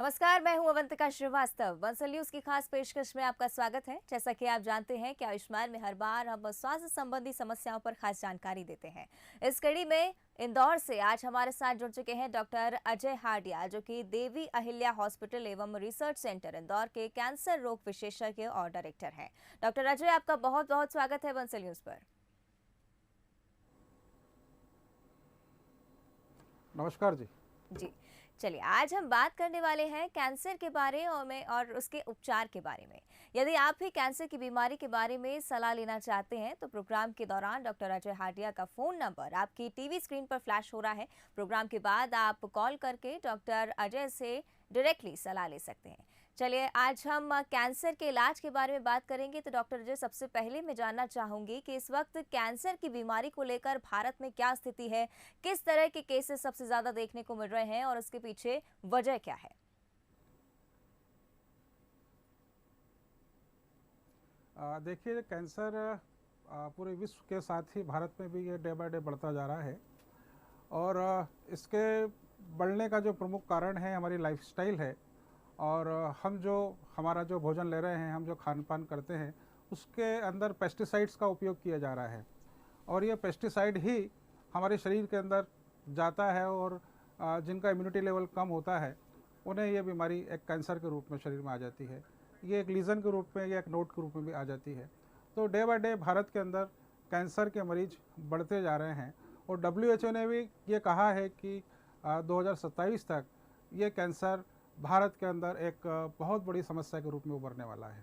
नमस्कार, मैं हूं अवंतिका श्रीवास्तव। बंसल न्यूज की खास पेशकश में आपका स्वागत है। जैसा कि आप जानते हैं कि आयुष्मान में हर बार हम स्वास्थ्य संबंधी समस्याओं पर खास जानकारी देते हैं। इस कड़ी में इंदौर से आज हमारे साथ जुड़ चुके हैं डॉक्टर अजय हार्डिया, जो कि देवी अहिल्या हॉस्पिटल एवं रिसर्च सेंटर इंदौर के कैंसर रोग विशेषज्ञ और डायरेक्टर हैं। डॉक्टर अजय, आपका बहुत बहुत स्वागत है बंसल न्यूज पर। नमस्कार जी। जी, चलिए आज हम बात करने वाले हैं कैंसर के बारे में और उसके उपचार के बारे में। यदि आप भी कैंसर की बीमारी के बारे में सलाह लेना चाहते हैं तो प्रोग्राम के दौरान डॉक्टर अजय हार्डिया का फोन नंबर आपकी टीवी स्क्रीन पर फ्लैश हो रहा है। प्रोग्राम के बाद आप कॉल करके डॉक्टर अजय से डायरेक्टली सलाह ले सकते हैं। चलिए आज हम कैंसर के इलाज के बारे में बात करेंगे। तो डॉक्टर अजय, सबसे पहले मैं जानना चाहूंगी कि इस वक्त कैंसर की बीमारी को लेकर भारत में क्या स्थिति है, किस तरह के केसेस सबसे ज्यादा देखने को मिल रहे हैं और उसके पीछे वजह क्या है? देखिए, कैंसर पूरे विश्व के साथ ही भारत में भी ये डे बाय डे बढ़ता जा रहा है और इसके बढ़ने का जो प्रमुख कारण है हमारी लाइफस्टाइल है। और हम जो हमारा जो भोजन ले रहे हैं, हम जो खान पान करते हैं, उसके अंदर पेस्टिसाइड्स का उपयोग किया जा रहा है और ये पेस्टिसाइड ही हमारे शरीर के अंदर जाता है और जिनका इम्यूनिटी लेवल कम होता है उन्हें ये बीमारी एक कैंसर के रूप में शरीर में आ जाती है। ये एक लीजन के रूप में या एक नोट के रूप में भी आ जाती है। तो डे बाय डे भारत के अंदर कैंसर के मरीज बढ़ते जा रहे हैं और WHO ने भी ये कहा है कि 2027 तक ये कैंसर भारत के अंदर एक बहुत बड़ी समस्या के रूप में उभरने वाला है।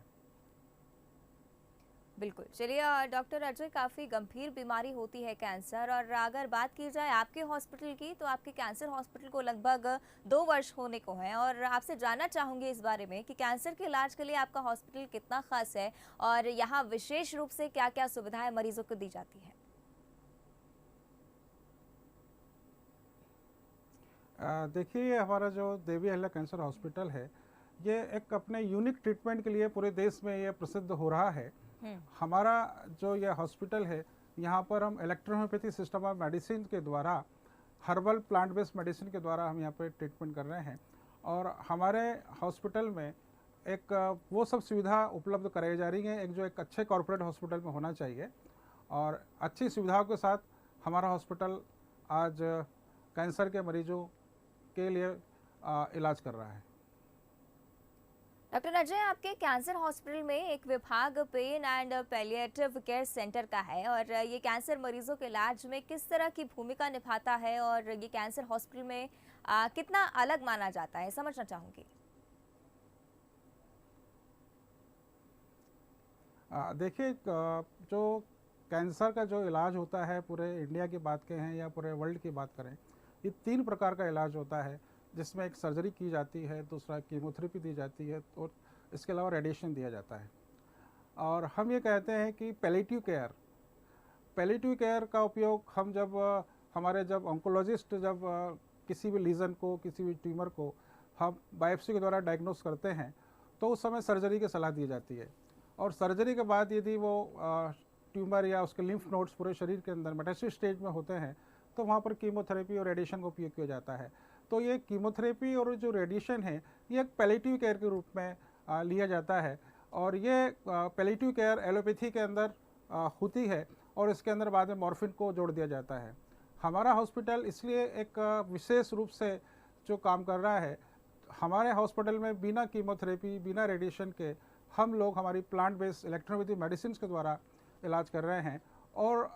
बिल्कुल। चलिए डॉक्टर अजय, काफ़ी गंभीर बीमारी होती है कैंसर, और अगर बात की जाए आपके हॉस्पिटल की तो आपके कैंसर हॉस्पिटल को लगभग 2 वर्ष होने को हैं, और आपसे जानना चाहूँगी इस बारे में कि कैंसर के इलाज के लिए आपका हॉस्पिटल कितना खास है और यहाँ विशेष रूप से क्या क्या सुविधाएं मरीजों को दी जाती है? देखिए, हमारा जो देवी अहिल्या कैंसर हॉस्पिटल है ये एक अपने यूनिक ट्रीटमेंट के लिए पूरे देश में ये प्रसिद्ध हो रहा है। हमारा जो ये हॉस्पिटल है, यहाँ पर हम इलेक्ट्रोहोम्योपैथी सिस्टम ऑफ मेडिसिन के द्वारा, हर्बल प्लांट बेस्ड मेडिसिन के द्वारा हम यहाँ पे ट्रीटमेंट कर रहे हैं। और हमारे हॉस्पिटल में एक वो सब सुविधा उपलब्ध कराई जा रही है एक जो एक अच्छे कॉरपोरेट हॉस्पिटल में होना चाहिए। और अच्छी सुविधाओं के साथ हमारा हॉस्पिटल आज कैंसर के मरीजों के लिए इलाज कर रहा है। डॉक्टर अजय, आपके कैंसर हॉस्पिटल में एक विभाग pain and palliative care centre का है, और ये कैंसर मरीजों के इलाज में किस तरह की भूमिका निभाता है और ये कैंसर हॉस्पिटल में कितना अलग माना जाता है, समझना चाहूंगी। देखिए, जो कैंसर का जो इलाज होता है, पूरे इंडिया की बात करें या पूरे वर्ल्ड की बात करें, ये 3 प्रकार का इलाज होता है, जिसमें एक सर्जरी की जाती है, दूसरा कीमोथेरेपी दी जाती है और इसके अलावा रेडिएशन दिया जाता है। और हम ये कहते हैं कि पैलिएटिव केयर का उपयोग हम जब ऑन्कोलॉजिस्ट किसी भी लीजन को, किसी भी ट्यूमर को हम बायोप्सी के द्वारा डायग्नोस करते हैं तो उस समय सर्जरी की सलाह दी जाती है। और सर्जरी के बाद यदि वो ट्यूमर या उसके लिम्फ नोड्स पूरे शरीर के अंदर मेटास्टेसिस स्टेज में होते हैं तो वहाँ पर कीमोथेरेपी और रेडिएशन का उपयोग किया जाता है। तो ये कीमोथेरेपी और जो रेडिएशन है ये एक पैलिएटिव केयर के रूप में लिया जाता है। और ये पैलिएटिव केयर एलोपैथी के अंदर होती है और इसके अंदर बाद में मॉर्फिन को जोड़ दिया जाता है। हमारा हॉस्पिटल इसलिए एक विशेष रूप से जो काम कर रहा है, हमारे हॉस्पिटल में बिना कीमोथेरेपी, बिना रेडिएशन के हम लोग हमारी प्लांट बेस्ड इलेक्ट्रोपैथी मेडिसिन के द्वारा इलाज कर रहे हैं। और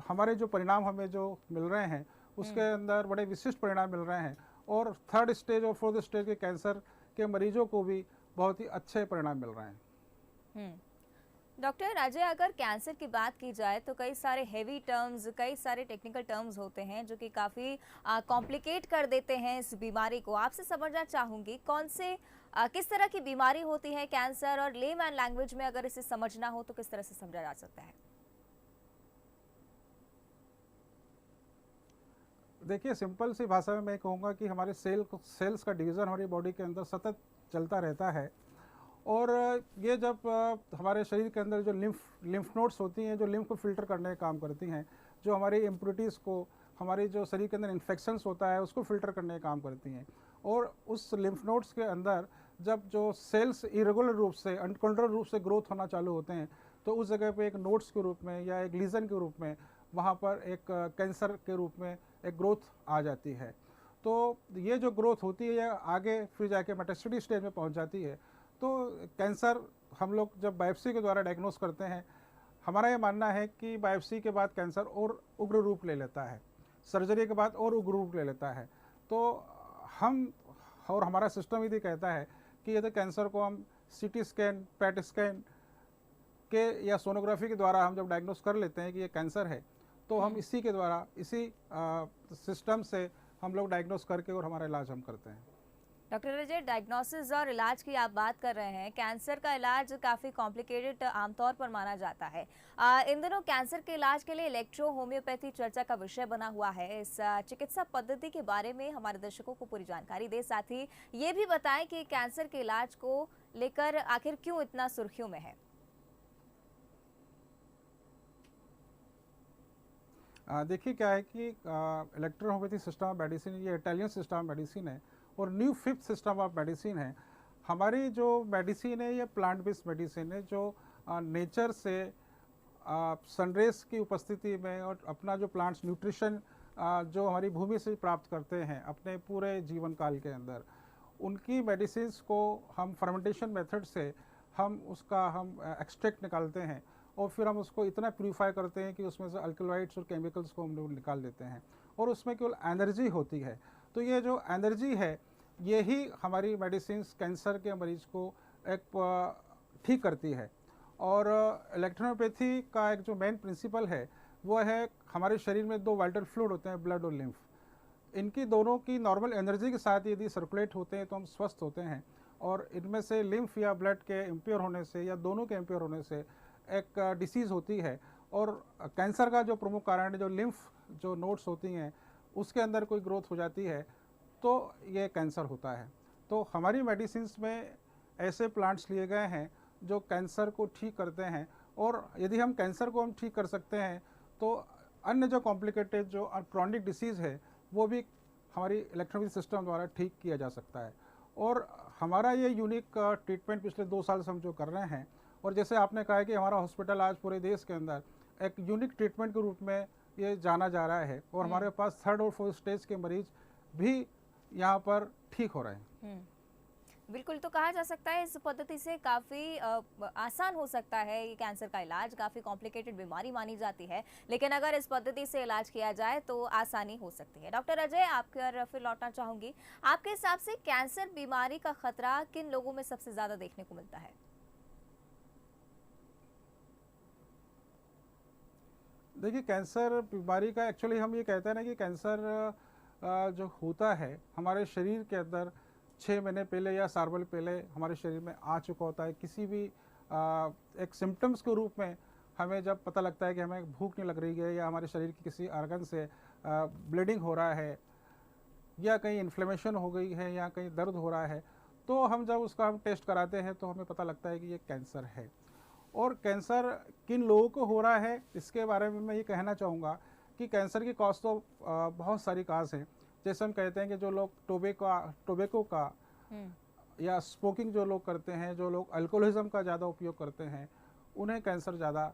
हमारे जो परिणाम हमें जो मिल रहे हैं उसके अंदर बड़े विशिष्ट परिणाम मिल रहे हैं और 3rd स्टेज और 4th स्टेज के कैंसर के मरीजों को भी बहुत ही अच्छे परिणाम मिल रहे हैं। डॉक्टर अजय, अगर कैंसर की बात की जाए तो कई सारे हेवी टर्म्स, कई सारे टेक्निकल टर्म्स होते हैं जो कि काफ़ी कॉम्प्लिकेट कर देते हैं इस बीमारी को। आपसे समझना चाहूँगी किस तरह की बीमारी होती है कैंसर, और लेमैन लैंग्वेज में अगर इसे समझना हो तो किस तरह से समझा जा सकता है? देखिए, सिंपल सी भाषा में मैं कहूँगा कि हमारे सेल्स का डिवीज़न हमारी बॉडी के अंदर सतत चलता रहता है। और ये जब हमारे शरीर के अंदर जो लिम्फ नोड्स होती हैं, जो लिम्फ को फिल्टर करने का काम करती हैं, जो हमारी इम्प्योरिटीज़ को, हमारी जो शरीर के अंदर इन्फेक्शंस होता है उसको फिल्टर करने का काम करती हैं। और उस लिम्फ नोड्स के अंदर जब जो सेल्स इरेगुलर रूप से अनकंट्रोल रूप से ग्रोथ होना चालू होते हैं तो उस जगह पे एक नोड्स के रूप में या एक लीजन के रूप में वहाँ पर एक कैंसर के रूप में एक ग्रोथ आ जाती है। तो ये जो ग्रोथ होती है ये आगे फिर जाके मेटास्टेटिक स्टेज में पहुँच जाती है। तो कैंसर हम लोग जब बायोप्सी के द्वारा डायग्नोस करते हैं, हमारा ये मानना है कि बायोप्सी के बाद कैंसर और उग्र रूप ले लेता है, सर्जरी के बाद और उग्र रूप ले लेता है। तो हम और हमारा सिस्टम यदि कहता है कि यदि कैंसर को हम सीटी स्कैन, पैट स्कैन के या सोनोग्राफी के द्वारा हम जब डायग्नोस कर लेते हैं कि ये कैंसर है, तो हम इसी के द्वारा इसी सिस्टम से हम लोग डायग्नोस करके और हमारा इलाज हम करते हैं। डॉक्टर अजय, डायग्नोसिस और इलाज की आप बात कर रहे हैं। कैंसर का इलाज काफ़ी कॉम्प्लिकेटेड आमतौर पर माना जाता है। इन दिनों कैंसर के इलाज के लिए इलेक्ट्रो होम्योपैथी चर्चा का विषय बना हुआ है। इस चिकित्सा पद्धति के बारे में हमारे दर्शकों को पूरी जानकारी दें, साथ ही ये भी बताएं कि कैंसर के इलाज को लेकर आखिर क्यों इतना सुर्खियों में है। देखिए क्या है कि electro homeopathy system of medicine ये इटालियन सिस्टम ऑफ मेडिसिन है और new fifth system of medicine है। हमारी जो मेडिसिन है ये प्लांट बेस्ड मेडिसिन है जो नेचर से सनरेज की उपस्थिति में और अपना जो प्लांट्स न्यूट्रिशन जो हमारी भूमि से प्राप्त करते हैं अपने पूरे जीवन काल के अंदर, उनकी मेडिसिन्स को हम फर्मेंटेशन मेथड से हम एक्सट्रैक्ट निकालते हैं और फिर हम उसको इतना प्यूरीफाई करते हैं कि उसमें से अल्कलॉइड्स और केमिकल्स को हम लोग निकाल देते हैं और उसमें केवल एनर्जी होती है। तो ये जो एनर्जी है यही हमारी मेडिसिन्स कैंसर के मरीज को एक ठीक करती है। और इलेक्ट्रोहोम्योपैथी का एक जो मेन प्रिंसिपल है वो है हमारे शरीर में दो वाइटल फ्लूइड होते हैं, ब्लड और लिम्फ। इनकी दोनों की नॉर्मल एनर्जी के साथ यदि सर्कुलेट होते हैं तो हम स्वस्थ होते हैं और इनमें से लिम्फ या ब्लड के इम्प्योर होने से या दोनों के इम्प्योर होने से एक डिसीज़ होती है। और कैंसर का जो प्रमुख कारण है जो लिम्फ जो नोड्स होती हैं उसके अंदर कोई ग्रोथ हो जाती है तो ये कैंसर होता है। तो हमारी मेडिसिन्स में ऐसे प्लांट्स लिए गए हैं जो कैंसर को ठीक करते हैं और यदि हम कैंसर को हम ठीक कर सकते हैं तो अन्य जो कॉम्प्लिकेटेड जो क्रॉनिक डिसीज़ है वो भी हमारी इलेक्ट्रोनिक सिस्टम द्वारा ठीक किया जा सकता है। और हमारा ये यूनिक ट्रीटमेंट पिछले 2 साल से हम जो कर रहे हैं और जैसे आपने कहा है कि हमारा हॉस्पिटल आज पूरे देश के अंदर एक यूनिक ट्रीटमेंट के रूप में ये जाना जा रहा है और हमारे पास 3rd और 4th स्टेज के मरीज भी यहाँ पर ठीक हो रहे हैं। बिल्कुल, तो कहा जा सकता है इस पद्धति से काफ़ी आसान हो सकता है ये कैंसर का इलाज। काफ़ी कॉम्प्लिकेटेड बीमारी मानी जाती है, लेकिन अगर इस पद्धति से इलाज किया जाए तो आसानी हो सकती है। डॉक्टर अजय, आपकी ओर फिर लौटना चाहूँगी। आपके हिसाब से कैंसर बीमारी का खतरा किन लोगों में सबसे ज़्यादा देखने को मिलता है? देखिए, कैंसर बीमारी का एक्चुअली हम ये कहते हैं ना कि कैंसर जो होता है हमारे शरीर के अंदर 6 महीने पहले या साल पहले हमारे शरीर में आ चुका होता है। किसी भी एक सिम्टम्स के रूप में हमें जब पता लगता है कि हमें भूख नहीं लग रही है या हमारे शरीर की किसी ऑर्गन से ब्लीडिंग हो रहा है या कहीं इन्फ्लेमेशन हो गई है या कहीं दर्द हो रहा है, तो हम जब उसका हम टेस्ट कराते हैं तो हमें पता लगता है कि ये कैंसर है। और कैंसर किन लोगों को हो रहा है इसके बारे में मैं ये कहना चाहूँगा कि कैंसर की कॉज तो बहुत सारी काज हैं। जैसे हम कहते हैं कि जो लोग टोबैको का या स्मोकिंग जो लोग करते हैं, जो लोग अल्कोहलिज्म का ज़्यादा उपयोग करते हैं, उन्हें कैंसर ज़्यादा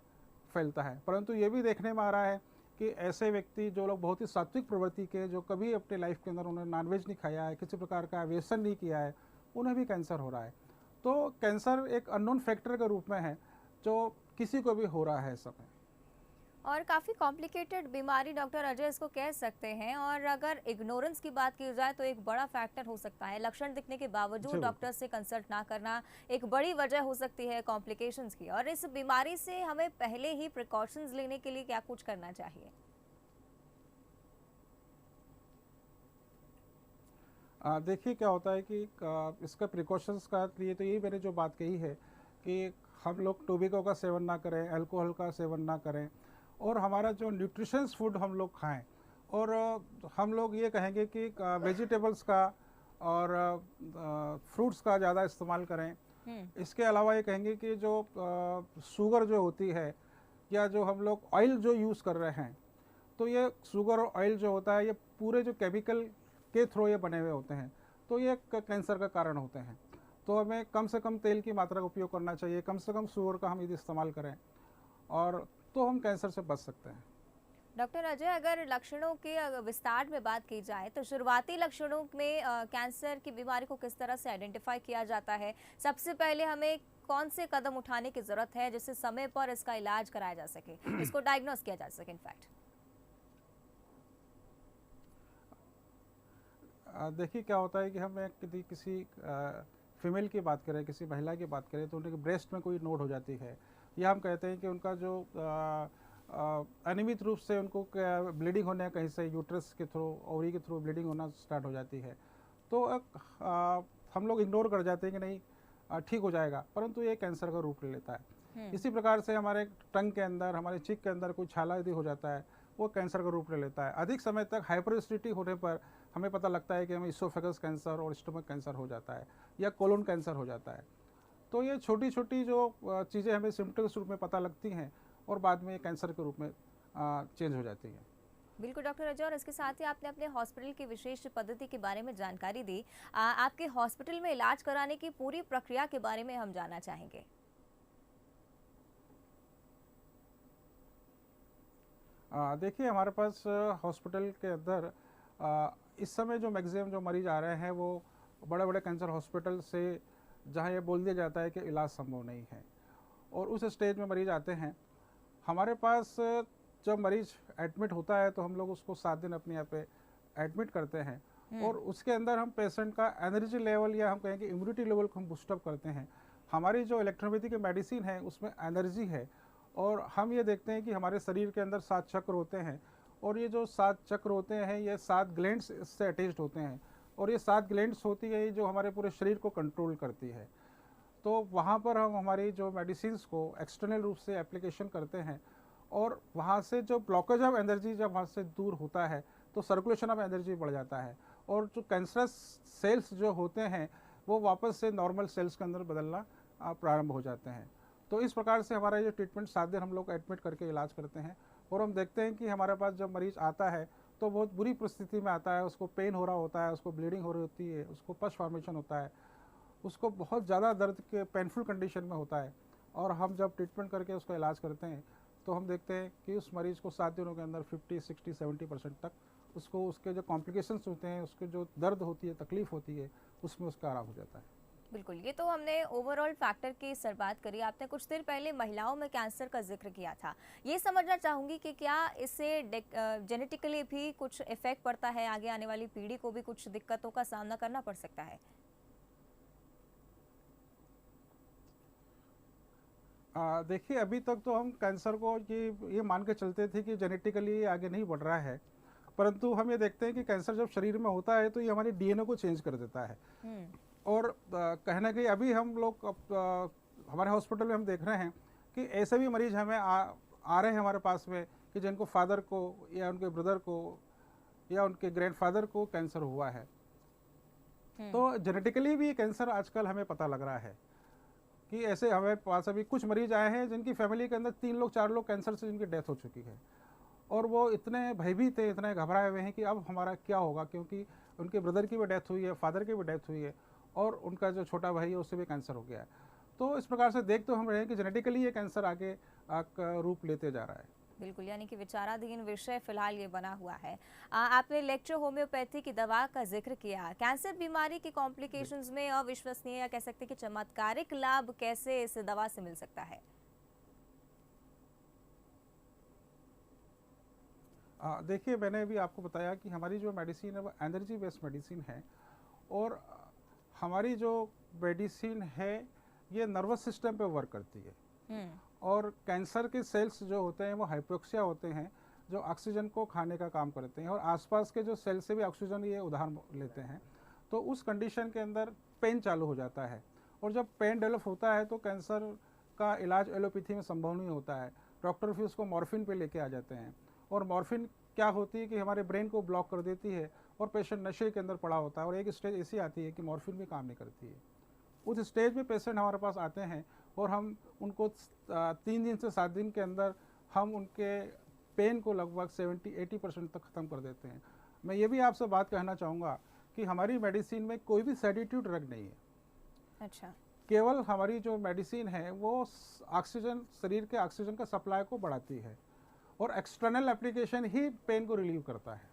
फैलता है। परंतु ये भी देखने में आ रहा है कि ऐसे व्यक्ति जो लोग बहुत ही सात्विक प्रवृत्ति के, जो कभी अपने लाइफ के अंदर उन्होंने नॉनवेज नहीं खाया है, किसी प्रकार का व्यसन नहीं किया है, उन्हें भी कैंसर हो रहा है। तो कैंसर एक अननोन फैक्टर के रूप में है जो किसी को भी हो रहा है इस समय। और काफ़ी कॉम्प्लिकेटेड बीमारी डॉक्टर अजय इसको कह सकते हैं, और अगर इग्नोरेंस की बात की जाए तो एक बड़ा फैक्टर हो सकता है। लक्षण दिखने के बावजूद डॉक्टर से कंसल्ट ना करना एक बड़ी वजह हो सकती है कॉम्प्लिकेशंस की। और इस बीमारी से हमें पहले ही प्रिकॉशंस लेने के लिए क्या कुछ करना चाहिए? देखिए क्या होता है कि इसका प्रिकॉशंस का लिए तो यही मैंने जो बात कही है कि हम लोग टोबैको का सेवन ना करें, अल्कोहल का सेवन ना करें और हमारा जो न्यूट्रिशंस फूड हम लोग खाएं। और हम लोग ये कहेंगे कि वेजिटेबल्स का और फ्रूट्स का ज़्यादा इस्तेमाल करें। इसके अलावा ये कहेंगे कि जो शुगर जो होती है या जो हम लोग ऑयल जो यूज़ कर रहे हैं, तो ये शुगर और ऑयल जो होता है ये पूरे जो केमिकल के थ्रू ये बने हुए होते हैं। तो ये कैंसर का कारण होते हैं। तो हमें कम से कम तेल की मात्रा का उपयोग करना चाहिए, कम से कम सूअर का हम यदि इस्तेमाल करें, और तो हम कैंसर से बच सकते हैं। डॉक्टर अजय, अगर लक्षणों के विस्तार में बात की जाए तो शुरुआती लक्षणों में कैंसर की बीमारी को किस तरह से आइडेंटिफाई किया जाता है? सबसे पहले हमें कौन से कदम उठाने की ज़रूरत है जिससे समय पर इसका इलाज कराया जा सके, इसको डायग्नोस किया जा सके इनफैक्ट? देखिए क्या होता है कि हम यदि किसी फीमेल की बात करें, किसी महिला की बात करें, तो उनके ब्रेस्ट में कोई नोड हो जाती है, या हम कहते हैं कि उनका जो अनियमित रूप से उनको ब्लीडिंग होने कहीं से यूट्रस के थ्रू, ओवरी के थ्रू ब्लीडिंग होना स्टार्ट हो जाती है, तो हम लोग इग्नोर कर जाते हैं कि नहीं ठीक हो जाएगा, परंतु ये कैंसर का रूप ले लेता है। इसी प्रकार से हमारे टंग के अंदर, हमारे चिक के अंदर कोई छाला यदि हो जाता है, वो कैंसर का रूप ले लेता है। अधिक समय तक हाइपरएसिडिटी होने पर हमें पता लगता है कि हमें इसोफेगस कैंसर और स्टमक कैंसर हो जाता है, या कोलोन कैंसर हो जाता है। तो ये छोटी छोटी जो चीज़ें हमें सिम्टम्स रूप में पता लगती हैं और बाद में ये कैंसर के रूप में चेंज हो जाती है। बिल्कुल डॉक्टर अजय, और इसके साथ ही आपने अपने हॉस्पिटल की विशेष पद्धति के बारे में जानकारी दी। आपके हॉस्पिटल में इलाज कराने की पूरी प्रक्रिया के बारे में हम जानना चाहेंगे। देखिए हमारे पास हॉस्पिटल के अंदर इस समय जो मैक्सिमम जो मरीज आ रहे हैं वो बड़े बड़े कैंसर हॉस्पिटल से, जहां ये बोल दिया जाता है कि इलाज संभव नहीं है, और उस स्टेज में मरीज आते हैं। हमारे पास जब मरीज एडमिट होता है तो हम लोग उसको 7 दिन अपने यहाँ पे एडमिट करते हैं, और उसके अंदर हम पेशेंट का एनर्जी लेवल, या हम कहें कि इम्यूनिटी लेवल को हम बूस्टअप करते हैं। हमारी जो इलेक्ट्रोपैथी मेडिसिन है उसमें एनर्जी है, और हम ये देखते हैं कि हमारे शरीर के अंदर 7 चक्र होते हैं, और ये जो 7 चक्र होते हैं ये 7 ग्लैंड्स से अटैच्ड होते हैं, और ये 7 ग्लैंड्स होती है जो हमारे पूरे शरीर को कंट्रोल करती है। तो वहाँ पर हम हमारी जो मेडिसिन्स को एक्सटर्नल रूप से एप्लीकेशन करते हैं, और वहाँ से जो ब्लॉकेज ऑफ एनर्जी जब वहाँ से दूर होता है तो सर्कुलेशन ऑफ एनर्जी बढ़ जाता है, और जो कैंसरस सेल्स जो होते हैं वो वापस से नॉर्मल सेल्स के अंदर बदलना प्रारंभ हो जाते हैं। तो इस प्रकार से हमारा ये ट्रीटमेंट 7 दिन हम लोग एडमिट करके इलाज करते हैं, और हम देखते हैं कि हमारे पास जब मरीज आता है तो बहुत बुरी परिस्थिति में आता है, उसको पेन हो रहा होता है, उसको ब्लीडिंग हो रही होती है, उसको पस फॉर्मेशन होता है, उसको बहुत ज़्यादा दर्द के पेनफुल कंडीशन में होता है, और हम जब ट्रीटमेंट करके उसका इलाज करते हैं तो हम देखते हैं कि उस मरीज़ को 7 दिनों के अंदर 50, 60, 70% तक उसको उसके जो कॉम्प्लिकेशंस होते हैं, उसके जो दर्द होती है, तकलीफ होती है, उसमें उसका आराम हो जाता है। बिल्कुल, ये तो हमने ओवरऑल फैक्टर की सर बात करी। आपने कुछ देर पहले महिलाओं में कैंसर का जिक्र किया था। ये समझना चाहूँगी कि क्या इससे जेनेटिकली भी कुछ इफेक्ट पड़ता है, आगे आने वाली पीढ़ी को भी कुछ दिक्कतों का सामना करना पड़ सकता है? देखिए अभी तक तो हम कैंसर को ये मान के चलते थे कि जेनेटिकली आगे नहीं बढ़ रहा है, परंतु हम ये देखते हैं कि कैंसर जब शरीर में होता है तो ये हमारी डीएनए को चेंज कर देता है। और कहना कि अभी हम लोग हमारे हॉस्पिटल में हम देख रहे हैं कि ऐसे भी मरीज हमें आ रहे हैं हमारे पास में कि जिनको फादर को या उनके ब्रदर को या उनके ग्रैंडफादर को कैंसर हुआ है। तो जेनेटिकली भी कैंसर आजकल हमें पता लग रहा है कि ऐसे हमारे पास अभी कुछ मरीज आए हैं जिनकी फैमिली के अंदर 3 लोग 4 लोग कैंसर से जिनकी डेथ हो चुकी है, और वो इतने भयभीत थे, इतने घबराए हुए हैं कि अब हमारा क्या होगा, क्योंकि उनके ब्रदर की भी डेथ हुई है, फादर की भी डेथ हुई है, और उनका जो छोटा भाई है उससे भी कैंसर हो गया है। तो इस प्रकार से देख तो हम रहे हैं कि जेनेटिकली ये कैंसर आगे रूप लेते जा रहा है। बिल्कुल, यानी कि विचाराधीन विषय फिलहाल ये बना हुआ है। आपने इलेक्ट्रो होम्योपैथी की दवा का जिक्र किया। कैंसर बीमारी की कॉम्प्लिकेशंस में अविश्वसनीय या कह सकते कि चमत्कारिक लाभ कैसे इस दवा से मिल सकता है? देखिए मैंने अभी आपको बताया कि हमारी जो मेडिसिन है वो एनर्जी बेस्ड मेडिसिन है, और हमारी जो मेडिसिन है ये नर्वस सिस्टम पे वर्क करती है, और कैंसर के सेल्स जो होते हैं वो हाइपोक्सिया होते हैं, जो ऑक्सीजन को खाने का काम करते हैं, और आसपास के जो सेल से भी ऑक्सीजन ये उधार लेते हैं। तो उस कंडीशन के अंदर पेन चालू हो जाता है, और जब पेन डेवलप होता है तो कैंसर का इलाज एलोपैथी में संभव नहीं होता है। डॉक्टर फिर उसको मॉर्फिन पे लेके आ जाते हैं, और मॉर्फिन क्या होती है कि हमारे ब्रेन को ब्लॉक कर देती है, और पेशेंट नशे के अंदर पड़ा होता है, और एक स्टेज ऐसी आती है कि मॉर्फिन भी काम नहीं करती है। उस स्टेज में पेशेंट हमारे पास आते हैं, और हम उनको 3 दिन से 7 दिन के अंदर हम उनके पेन को लगभग 70-80% तक ख़त्म कर देते हैं। मैं ये भी आपसे बात कहना चाहूँगा कि हमारी मेडिसिन में कोई भी सेडेटिव ड्रग नहीं है। अच्छा। केवल हमारी जो मेडिसिन है वो ऑक्सीजन, शरीर के ऑक्सीजन का सप्लाई को बढ़ाती है और एक्सटर्नल एप्लीकेशन ही पेन को रिलीव करता है।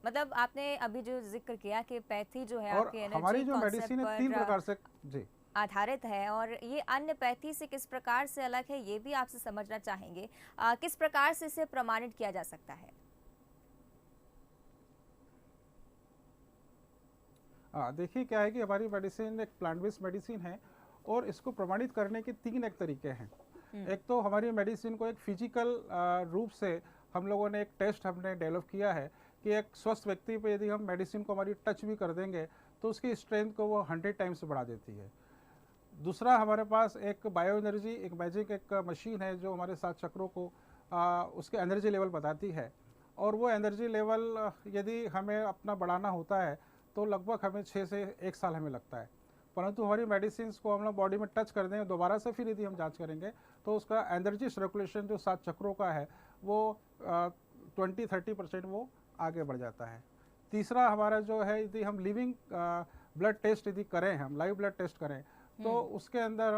मतलब आपने अभी जो जिक्र किया कि पैथी जो है और आपकी हमारी एनर्जी जो मेडिसिन है 3 प्रकार से जी आधारित है, और ये अन्य पैथी से किस प्रकार से अलग है ये भी आपसे समझना चाहेंगे। किस प्रकार से इसे प्रमाणित किया जा सकता है? देखिए क्या है कि हमारी मेडिसिन एक प्लांट बेस्ड मेडिसिन है और इसको प्रमाणित करने के 3 एक तरीके हैं। एक तो हमारी मेडिसिन को एक फिजिकल रूप से हम लोगों ने एक टेस्ट हमने डेवलप किया है कि एक स्वस्थ व्यक्ति पे यदि हम मेडिसिन को हमारी टच भी कर देंगे तो उसकी स्ट्रेंथ को वो 100 टाइम्स बढ़ा देती है। दूसरा, हमारे पास एक बायो एनर्जी, एक मैजिक एक मशीन है जो हमारे 7 चक्रों को उसके एनर्जी लेवल बताती है, और वो एनर्जी लेवल यदि हमें अपना बढ़ाना होता है तो लगभग हमें 6 से 1 साल हमें लगता है। परंतु हमारी मेडिसिन को हम लोग बॉडी में टच कर दें दोबारा से फिर यदि हम जांच करेंगे तो उसका एनर्जी सर्कुलेशन जो 7 चक्रों का है वो 20-30% वो आगे बढ़ जाता है। तीसरा हमारा जो है, यदि हम लिविंग ब्लड टेस्ट यदि करें, हम लाइव ब्लड टेस्ट करें तो उसके अंदर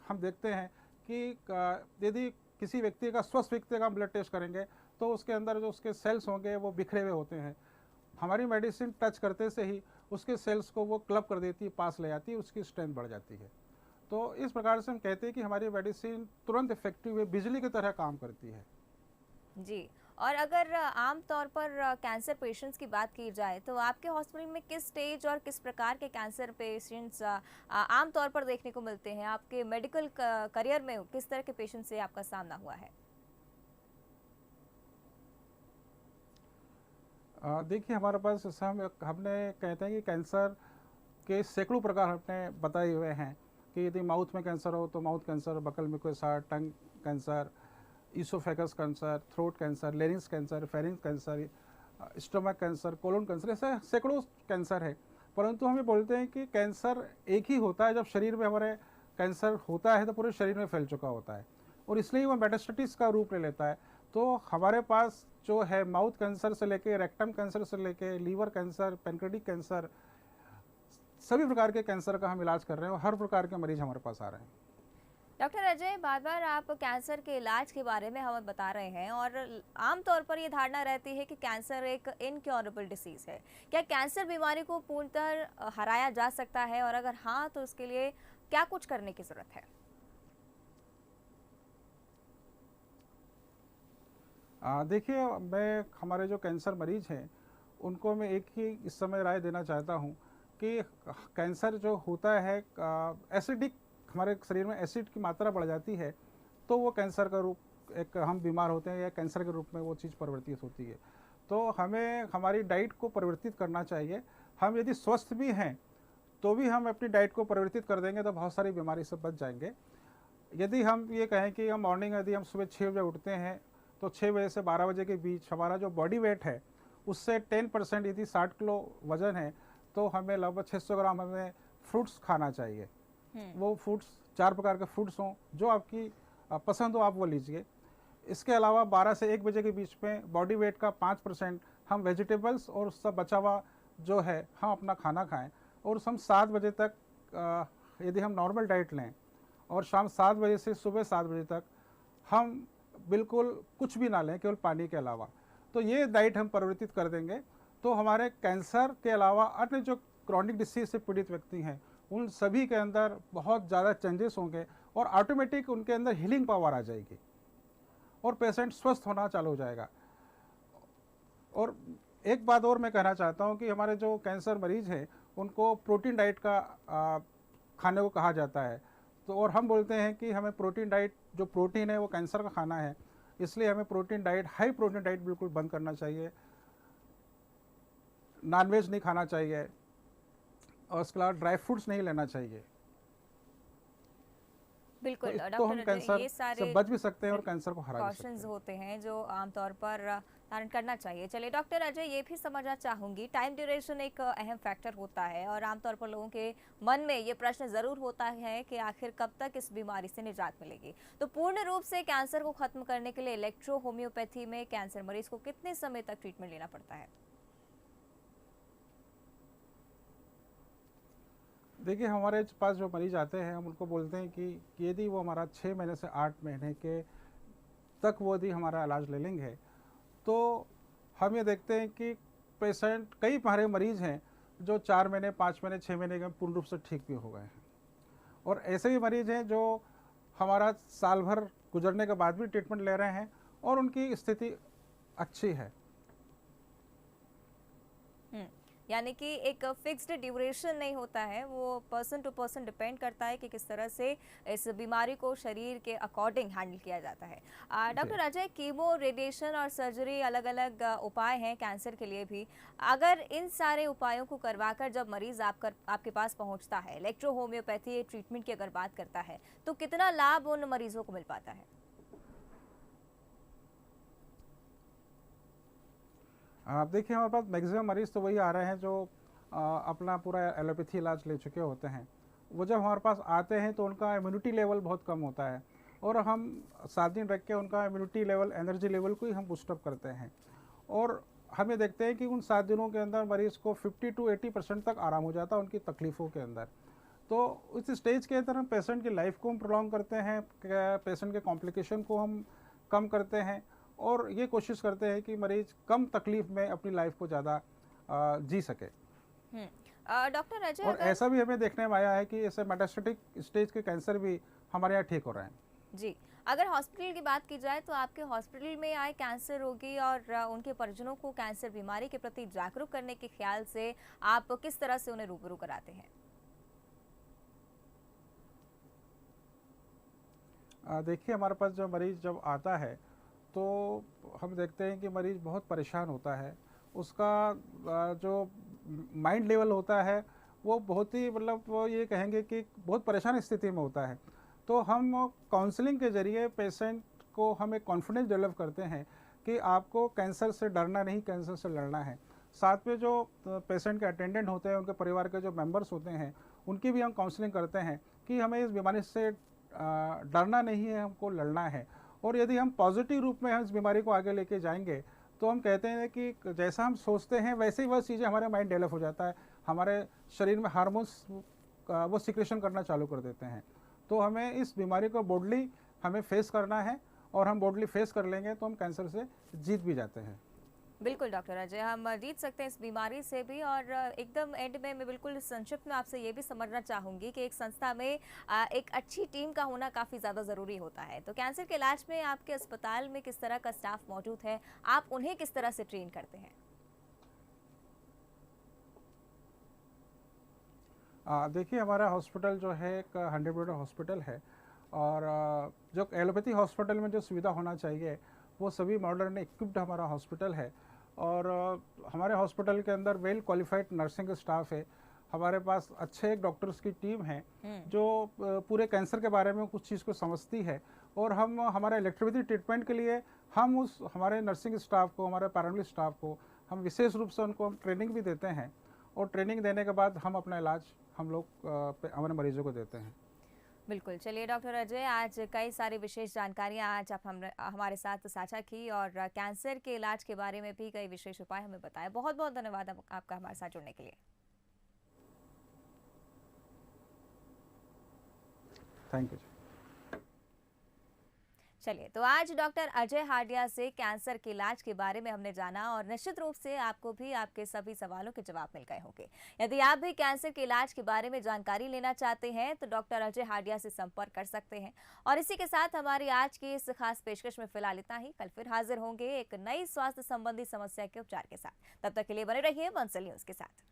हम देखते हैं कि यदि किसी व्यक्ति का, स्वस्थ व्यक्ति का हम ब्लड टेस्ट करेंगे तो उसके अंदर जो उसके सेल्स होंगे वो बिखरे हुए होते हैं। हमारी मेडिसिन टच करते से ही उसके सेल्स को वो क्लब कर देती है, पास ले जाती है, उसकी स्ट्रेंथ बढ़ जाती है। तो इस प्रकार से हम कहते हैं कि हमारी मेडिसिन तुरंत इफेक्टिव है, बिजली की तरह काम करती है। जी। और अगर आम तौर पर कैंसर पेशेंट्स की बात की जाए तो आपके हॉस्पिटल में किस स्टेज और किस प्रकार के कैंसर पेशेंट्स आम तौर पर देखने को मिलते हैं? आपके मेडिकल करियर में किस तरह के पेशेंट से आपका सामना हुआ है? देखिए हमारे पास जैसा हमने कहते हैं कि कैंसर के सैकड़ों प्रकार हमने बताए हुए हैं कि यदि माउथ में कैंसर हो तो mouth cancer, buccal mucosa, tongue cancer, esophagus cancer, throat cancer, larynx cancer, pharynx cancer, stomach cancer, colon cancer, ऐसे सैकड़ों कैंसर है। परंतु हम ये बोलते हैं कि कैंसर एक ही होता है, जब शरीर में हमारे कैंसर होता है तो पूरे शरीर में फैल चुका होता है और इसलिए वो मेटास्टेटिस का रूप ले लेता है। तो हमारे पास जो है माउथ कैंसर से लेके रेक्टम कैंसर से लेके लीवर कैंसर, पेनक्रेटिक कैंसर, सभी प्रकार के कैंसर का हम इलाज कर रहे हैं और हर प्रकार के मरीज हमारे पास आ रहे हैं। डॉक्टर अजय, बार बार आप कैंसर के इलाज के बारे में हमें बता रहे हैं और आमतौर पर ये धारणा रहती है कि कैंसर एक इनक्योरेबल डिसीज़ है। क्या कैंसर बीमारी को पूर्णतः हराया जा सकता है, और अगर हाँ तो उसके लिए क्या कुछ करने की ज़रूरत है? देखिए, मैं हमारे जो कैंसर मरीज हैं उनको मैं एक ही इस समय राय देना चाहता हूँ कि कैंसर जो होता है, एसिडिक, हमारे शरीर में एसिड की मात्रा बढ़ जाती है तो वो कैंसर का रूप, एक हम बीमार होते हैं या कैंसर के रूप में वो चीज़ परिवर्तित होती है। तो हमें हमारी डाइट को परिवर्तित करना चाहिए। हम यदि स्वस्थ भी हैं तो भी हम अपनी डाइट को परिवर्तित कर देंगे तो बहुत सारी बीमारी से बच जाएंगे। यदि हम ये कहें कि हम मॉर्निंग, यदि हम सुबह 6 बजे उठते हैं तो 6 बजे से 12 बजे के बीच हमारा जो बॉडी वेट है उससे 10% यदि 60 किलो वजन है तो हमें लगभग 600 ग्राम हमें फ्रूट्स खाना चाहिए। वो फ्रूट्स 4 प्रकार के फ्रूट्स हों, जो आपकी पसंद हो आप वो लीजिए। इसके अलावा 12 से 1 बजे के बीच में बॉडी वेट का 5% हम वेजिटेबल्स और उसका बचा हुआ जो है हम अपना खाना खाएं, और हम 7 बजे तक यदि हम नॉर्मल डाइट लें और शाम 7 बजे से सुबह 7 बजे तक हम बिल्कुल कुछ भी ना लें, केवल पानी के अलावा, तो ये डाइट हम परिवर्तित कर देंगे तो हमारे कैंसर के अलावा अन्य जो क्रॉनिक डिसीज से पीड़ित व्यक्ति हैं उन सभी के अंदर बहुत ज़्यादा चेंजेस होंगे और ऑटोमेटिक उनके अंदर हीलिंग पावर आ जाएगी और पेशेंट स्वस्थ होना चालू हो जाएगा। और एक बात और मैं कहना चाहता हूं कि हमारे जो कैंसर मरीज हैं उनको प्रोटीन डाइट का खाने को कहा जाता है, तो और हम बोलते हैं कि हमें प्रोटीन डाइट, जो प्रोटीन है वो कैंसर का खाना है, इसलिए हमें protein diet, high protein diet बिल्कुल बंद करना चाहिए। नॉनवेज नहीं खाना चाहिए और उसके अलावा ड्राई फ्रूट्स नहीं लेना चाहिए। बिल्कुल तो हम कैंसर ये से सारे बच भी सकते हैं और कैंसर को हरा भी सकते कॉशंस हैं। होते हैं जो आमतौर पर धारण करना चाहिए। चलिए डॉक्टर अजय, ये भी समझना चाहूंगी, टाइम ड्यूरेशन एक अहम फैक्टर होता है और आमतौर पर लोगों के मन में ये प्रश्न ज़रूर होता है कि आखिर कब तक इस बीमारी से निजात मिलेगी। तो पूर्ण रूप से कैंसर को खत्म करने के लिए इलेक्ट्रो होम्योपैथी में कैंसर मरीज को कितने समय तक ट्रीटमेंट लेना पड़ता है? देखिए, हमारे पास जो मरीज आते हैं, हम उनको बोलते हैं कि यदि वो हमारा 6 महीने से 8 महीने के तक वो यदि हमारा इलाज ले लेंगे, तो हम ये देखते हैं कि पेशेंट, कई हमारे मरीज हैं जो 4 महीने, 5 महीने, 6 महीने में पूर्ण रूप से ठीक भी हो गए हैं। और ऐसे भी मरीज हैं जो हमारा साल भर गुजरने के बाद भी ट्रीटमेंट ले रहे हैं और उनकी स्थिति अच्छी है। यानी कि एक फिक्स्ड ड्यूरेशन नहीं होता है, वो पर्सन टू पर्सन डिपेंड करता है कि किस तरह से इस बीमारी को शरीर के अकॉर्डिंग हैंडल किया जाता है। डॉक्टर अजय, कीमो, रेडिएशन और सर्जरी अलग अलग उपाय हैं कैंसर के लिए भी। अगर इन सारे उपायों को करवाकर जब मरीज आपके पास पहुंचता है, इलेक्ट्रो होम्योपैथी ट्रीटमेंट की अगर बात करता है, तो कितना लाभ उन मरीजों को मिल पाता है? आप देखिए, हमारे पास मैक्सिमम मरीज तो वही आ रहे हैं जो अपना पूरा एलोपैथी इलाज ले चुके होते हैं। वो जब हमारे पास आते हैं तो उनका इम्यूनिटी लेवल बहुत कम होता है और हम 7 दिन रख के उनका इम्यूनिटी लेवल, एनर्जी लेवल को ही हम बूस्टअप करते हैं। और हम ये देखते हैं कि उन 7 दिनों के अंदर मरीज को 50 to 80% तक आराम हो जाता है उनकी तकलीफ़ों के अंदर। तो उस स्टेज के अंदर हम पेशेंट की लाइफ को हम प्रोलॉन्ग करते हैं, पेशेंट के कॉम्प्लिकेशन को हम कम करते हैं और ये कोशिश करते हैं कि मरीज कम तकलीफ में अपनी लाइफ को ज़्यादा जी सके। डॉक्टर अजय, और ऐसा भी हमें देखने में आया है कि ऐसे मेटास्टेटिक स्टेज के कैंसर भी हमारे यहाँ ठीक हो रहे हैं। जी, अगर हॉस्पिटल की बात की जाए तो आपके हॉस्पिटल में आए कैंसर रोगी और उनके परिजनों को कैंसर बीमारी के प्रति जागरूक करने के ख्याल से आप किस तरह से उन्हें रूबरू कराते हैं? देखिए, हमारे पास जो मरीज जब आता है तो हम देखते हैं कि मरीज बहुत परेशान होता है। उसका जो माइंड लेवल होता है वो बहुत ही, मतलब वो ये कहेंगे कि बहुत परेशान स्थिति में होता है। तो हम काउंसलिंग के ज़रिए पेशेंट को हम एक कॉन्फिडेंस डेवलप करते हैं कि आपको कैंसर से डरना नहीं, कैंसर से लड़ना है। साथ में जो पेशेंट के अटेंडेंट होते हैं, उनके परिवार के जो मेंबर्स होते हैं, उनकी भी हम काउंसलिंग करते हैं कि हमें इस बीमारी से डरना नहीं है, हमको लड़ना है। और यदि हम पॉजिटिव रूप में हम इस बीमारी को आगे लेके जाएंगे तो हम कहते हैं कि जैसा हम सोचते हैं वैसे ही वह चीज़ें हमारे माइंड डेवलप हो जाता है, हमारे शरीर में हार्मोन्स वो सिक्रेशन करना चालू कर देते हैं। तो हमें इस बीमारी को बोल्डली हमें फेस करना है और हम बोल्डली फेस कर लेंगे तो हम कैंसर से जीत भी जाते हैं। बिल्कुल डॉक्टर अजय, हम जीत सकते हैं इस बीमारी से भी। और एकदम एंड में मैं बिल्कुल संक्षिप्त में आपसे ये भी समझना चाहूँगी कि एक संस्था में एक अच्छी टीम का होना काफ़ी ज़्यादा ज़रूरी होता है। तो कैंसर के इलाज में आपके अस्पताल में किस तरह का स्टाफ मौजूद है, आप उन्हें किस तरह से ट्रेन करते हैं? देखिए, हमारा हॉस्पिटल जो है एक 100 बेड हॉस्पिटल है और जो एलोपैथी हॉस्पिटल में जो सुविधा होना चाहिए वो सभी मॉडर्न इक्विप्ड हमारा हॉस्पिटल है। और हमारे हॉस्पिटल के अंदर वेल क्वालिफाइड नर्सिंग स्टाफ है। हमारे पास अच्छे डॉक्टर्स की टीम है जो पूरे कैंसर के बारे में कुछ चीज़ को समझती है। और हम हमारे इलेक्ट्रोपैथी ट्रीटमेंट के लिए हम उस हमारे नर्सिंग स्टाफ को, हमारे पैरामेडिकल स्टाफ को हम विशेष रूप से उनको हम ट्रेनिंग भी देते हैं और ट्रेनिंग देने के बाद हम अपना इलाज हम लोग हमारे मरीजों को देते हैं। बिल्कुल, चलिए डॉक्टर अजय, आज कई सारी विशेष जानकारियां आज आप हमारे साथ साझा की और कैंसर के इलाज के बारे में भी कई विशेष उपाय हमें बताए। बहुत बहुत धन्यवाद आपका हमारे साथ जुड़ने के लिए। Thank you. चलिए, तो आज डॉक्टर अजय हाडिया से कैंसर के इलाज के बारे में हमने जाना और निश्चित रूप से आपको भी आपके सभी सवालों के जवाब मिल गए होंगे। यदि आप भी कैंसर के इलाज के बारे में जानकारी लेना चाहते हैं तो डॉक्टर अजय हाडिया से संपर्क कर सकते हैं। और इसी के साथ हमारी आज की इस खास पेशकश में फिलहाल इतना ही। कल फिर हाजिर होंगे एक नई स्वास्थ्य संबंधी समस्या के उपचार के साथ। तब तक के लिए बने रहिए बंसल न्यूज के साथ।